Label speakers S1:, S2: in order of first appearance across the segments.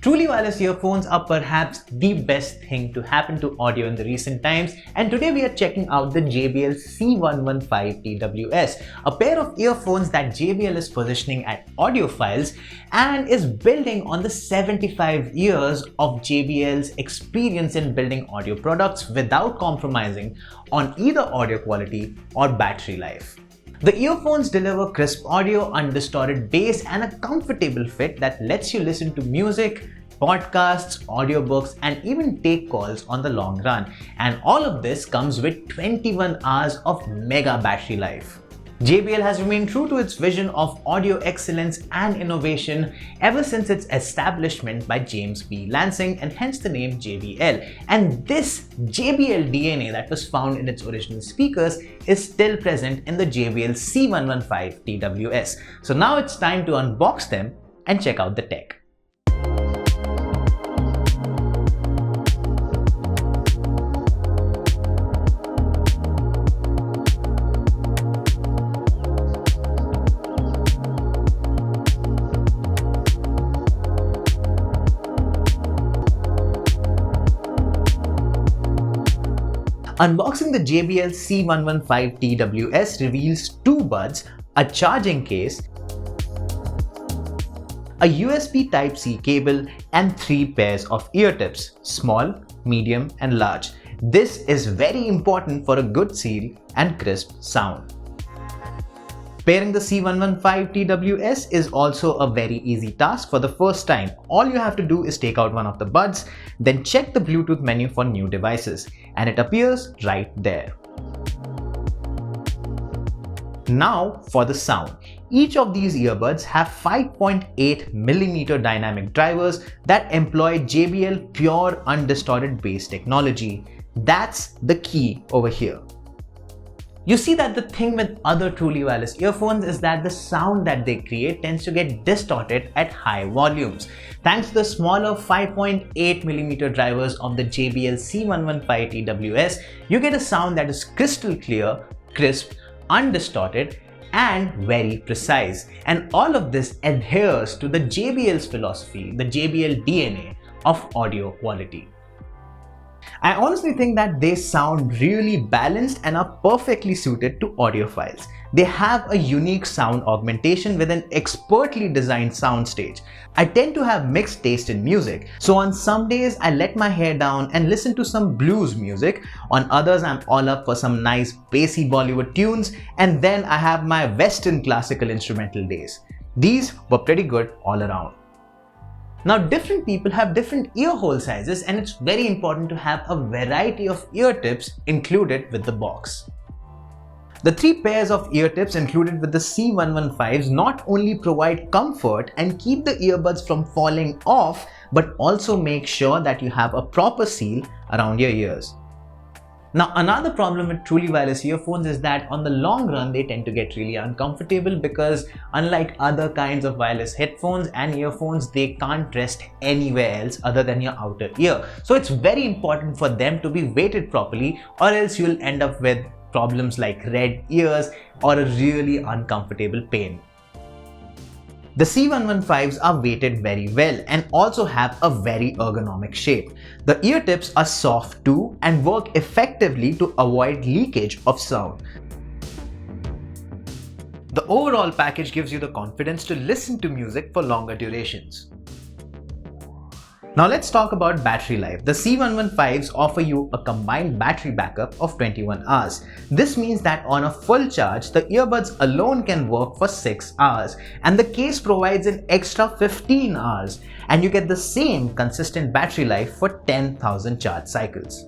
S1: Truly wireless earphones are perhaps the best thing to happen to audio in the recent times, and today we are checking out the JBL C115 TWS, a pair of earphones that JBL is positioning at audiophiles and is building on the 75 years of JBL's experience in building audio products without compromising on either audio quality or battery life. The earphones deliver crisp audio, undistorted bass, and a comfortable fit that lets you listen to music, podcasts, audiobooks, and even take calls on the long run. And all of this comes with 21 hours of mega battery life. JBL has remained true to its vision of audio excellence and innovation ever since its establishment by James B. Lansing, and hence the name JBL. And this JBL DNA that was found in its original speakers is still present in the JBL C115 TWS. So now it's time to unbox them and check out the tech. Unboxing the JBL C115 TWS reveals two buds, a charging case, a USB Type-C cable, and 3 pairs of ear tips, small, medium, and large. This is very important for a good seal and crisp sound. Pairing the C115 TWS is also a very easy task for the first time. All you have to do is take out one of the buds, then check the Bluetooth menu for new devices, and it appears right there. Now for the sound. Each of these earbuds have 5.8mm dynamic drivers that employ JBL pure undistorted bass technology. That's the key over here. You see that the thing with other truly wireless earphones is that the sound that they create tends to get distorted at high volumes. Thanks to the smaller 5.8mm drivers of the JBL C115 TWS, you get a sound that is crystal clear, crisp, undistorted, and very precise. And all of this adheres to the JBL's philosophy, the JBL DNA of audio quality. I honestly think that they sound really balanced and are perfectly suited to audiophiles. They have a unique sound augmentation with an expertly designed soundstage. I tend to have mixed taste in music, so on some days I let my hair down and listen to some blues music. On others I'm all up for some nice bassy Bollywood tunes, and then I have my Western classical instrumental days. These were pretty good all around. Now, different people have different ear hole sizes, and it's very important to have a variety of ear tips included with the box. The 3 pairs of ear tips included with the C115s not only provide comfort and keep the earbuds from falling off, but also make sure that you have a proper seal around your ears. Now, another problem with truly wireless earphones is that on the long run they tend to get really uncomfortable because unlike other kinds of wireless headphones and earphones, they can't rest anywhere else other than your outer ear. So it's very important for them to be weighted properly, or else you'll end up with problems like red ears or a really uncomfortable pain. The C115s are weighted very well and also have a very ergonomic shape. The ear tips are soft too and work effectively to avoid leakage of sound. The overall package gives you the confidence to listen to music for longer durations. Now let's talk about battery life. The C115s offer you a combined battery backup of 21 hours. This means that on a full charge, the earbuds alone can work for 6 hours, and the case provides an extra 15 hours, and you get the same consistent battery life for 10,000 charge cycles.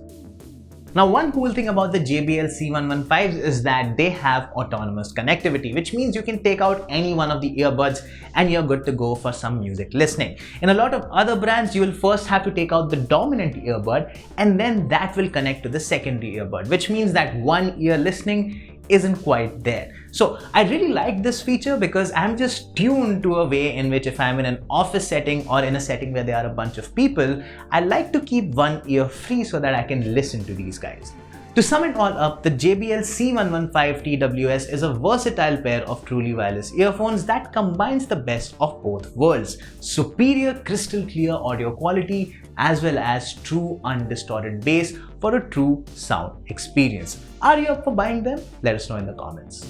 S1: Now, one cool thing about the JBL C115s is that they have autonomous connectivity, which means you can take out any one of the earbuds and you're good to go for some music listening. In a lot of other brands, you will first have to take out the dominant earbud and then that will connect to the secondary earbud, which means that one ear listening isn't quite there. So I really like this feature because I'm just tuned to a way in which if I'm in an office setting or in a setting where there are a bunch of people, I like to keep one ear free so that I can listen to these guys. To sum it all up, the JBL C115 TWS is a versatile pair of truly wireless earphones that combines the best of both worlds: superior crystal clear audio quality as well as true undistorted bass for a true sound experience. Are you up for buying them? Let us know in the comments.